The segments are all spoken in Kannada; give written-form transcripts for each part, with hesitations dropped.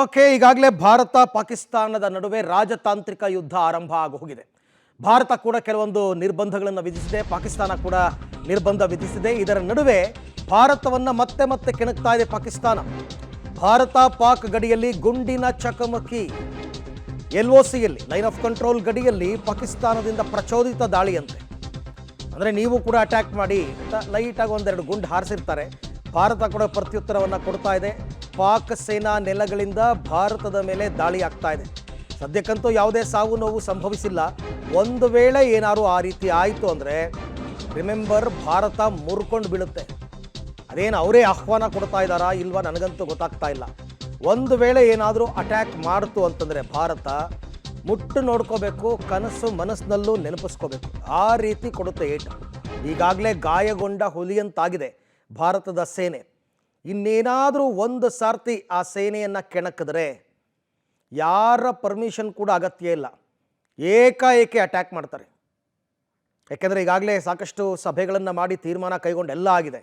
ಓಕೆ, ಈಗಾಗಲೇ ಭಾರತ ಪಾಕಿಸ್ತಾನದ ನಡುವೆ ರಾಜತಾಂತ್ರಿಕ ಯುದ್ಧ ಆರಂಭ ಆಗೋಗಿದೆ. ಭಾರತ ಕೂಡ ಕೆಲವೊಂದು ನಿರ್ಬಂಧಗಳನ್ನು ವಿಧಿಸಿದೆ, ಪಾಕಿಸ್ತಾನ ಕೂಡ ನಿರ್ಬಂಧ ವಿಧಿಸಿದೆ. ಇದರ ನಡುವೆ ಭಾರತವನ್ನು ಮತ್ತೆ ಮತ್ತೆ ಕೆಣಕ್ತಾ ಇದೆ ಪಾಕಿಸ್ತಾನ. ಭಾರತ ಪಾಕ್ ಗಡಿಯಲ್ಲಿ ಗುಂಡಿನ ಚಕಮಕಿ. LOCಯಲ್ಲಿ ಲೈನ್ ಆಫ್ ಕಂಟ್ರೋಲ್ ಗಡಿಯಲ್ಲಿ ಪಾಕಿಸ್ತಾನದಿಂದ ಪ್ರಚೋದಿತ ದಾಳಿಯಂತೆ. ಅಂದರೆ ನೀವು ಕೂಡ ಅಟ್ಯಾಕ್ ಮಾಡಿ ಅಂತ ಲೈಟಾಗಿ ಒಂದೆರಡು ಗುಂಡು ಹಾರಿಸಿರ್ತಾರೆ. ಭಾರತ ಕೂಡ ಪ್ರತ್ಯುತ್ತರವನ್ನು ಕೊಡ್ತಾ ಇದೆ. ಪಾಕ್ ಸೇನಾ ನೆಲಗಳಿಂದ ಭಾರತದ ಮೇಲೆ ದಾಳಿ ಆಗ್ತಾ ಇದೆ. ಸದ್ಯಕ್ಕಂತೂ ಯಾವುದೇ ಸಾವು ನೋವು ಸಂಭವಿಸಿಲ್ಲ. ಒಂದು ವೇಳೆ ಏನಾದರೂ ಆ ರೀತಿ ಆಯಿತು ಅಂದರೆ ರಿಮೆಂಬರ್, ಭಾರತ ಮುರ್ಕೊಂಡು ಬೀಳುತ್ತೆ. ಅದೇನು ಅವರೇ ಆಹ್ವಾನ ಕೊಡ್ತಾ ಇದ್ದಾರಾ ಇಲ್ವಾ ನನಗಂತೂ ಗೊತ್ತಾಗ್ತಾ ಇಲ್ಲ. ಒಂದು ವೇಳೆ ಏನಾದರೂ ಅಟ್ಯಾಕ್ ಮಾಡ್ತು ಅಂತಂದರೆ ಭಾರತ ಮುಟ್ಟು ನೋಡ್ಕೋಬೇಕು, ಕನಸು ಮನಸ್ಸಿನಲ್ಲೂ ನೆನಪಿಸ್ಕೋಬೇಕು. ಆ ರೀತಿ ಕೊಡುತ್ತೆ ಏಟು. ಈಗಾಗಲೇ ಗಾಯಗೊಂಡ ಹುಲಿಯಂತಾಗಿದೆ ಭಾರತದ ಸೇನೆ. ಇನ್ನೇನಾದರೂ ಒಂದು ಸಾರ್ತಿ ಆ ಸೇನೆಯನ್ನು ಕೆಣಕಿದ್ರೆ ಯಾರ ಪರ್ಮಿಷನ್ ಕೂಡ ಅಗತ್ಯ ಇಲ್ಲ, ಏಕಾಏಕಿ ಅಟ್ಯಾಕ್ ಮಾಡ್ತಾರೆ. ಯಾಕೆಂದರೆ ಈಗಾಗಲೇ ಸಾಕಷ್ಟು ಸಭೆಗಳನ್ನು ಮಾಡಿ ತೀರ್ಮಾನ ಕೈಗೊಂಡು ಎಲ್ಲ ಆಗಿದೆ.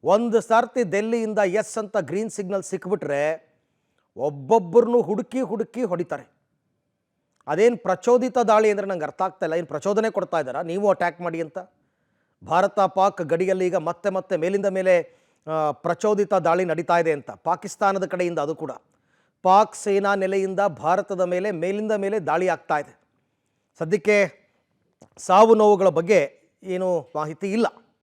ಒಂದು ಸಾರ್ತಿ ಡೆಲ್ಲಿಯಿಂದ ಎಸ್ ಅಂತ ಗ್ರೀನ್ ಸಿಗ್ನಲ್ ಸಿಕ್ಬಿಟ್ರೆ ಒಬ್ಬೊಬ್ಬರನ್ನು ಹುಡುಕಿ ಹೊಡಿತಾರೆ. ಅದೇನು ಪ್ರಚೋದಿತ ದಾಳಿ ಅಂದರೆ ನಂಗೆ ಅರ್ಥ ಆಗ್ತಾ ಇಲ್ಲ. ಏನು ಪ್ರಚೋದನೆ ಕೊಡ್ತಾ ಇದ್ದಾರಾ ನೀವು ಅಟ್ಯಾಕ್ ಮಾಡಿ ಅಂತ? ಭಾರತ ಪಾಕ್ ಗಡಿಯಲ್ಲಿ ಈಗ ಮತ್ತೆ ಮೇಲಿಂದ ಮೇಲೆ ಪ್ರಚೋದಿತ ದಾಳಿ ನಡೀತಾ ಇದೆ ಅಂತ ಪಾಕಿಸ್ತಾನದ ಕಡೆಯಿಂದ, ಅದು ಕೂಡ ಪಾಕ್ ಸೇನಾ ನೆಲೆಯಿಂದ ಭಾರತದ ಮೇಲೆ ಮೇಲಿಂದ ಮೇಲೆ ದಾಳಿ ಆಗ್ತಾ ಇದೆ. ಸದ್ಯಕ್ಕೆ ಸಾವು ನೋವುಗಳ ಬಗ್ಗೆ ಏನು ಮಾಹಿತಿ ಇಲ್ಲ.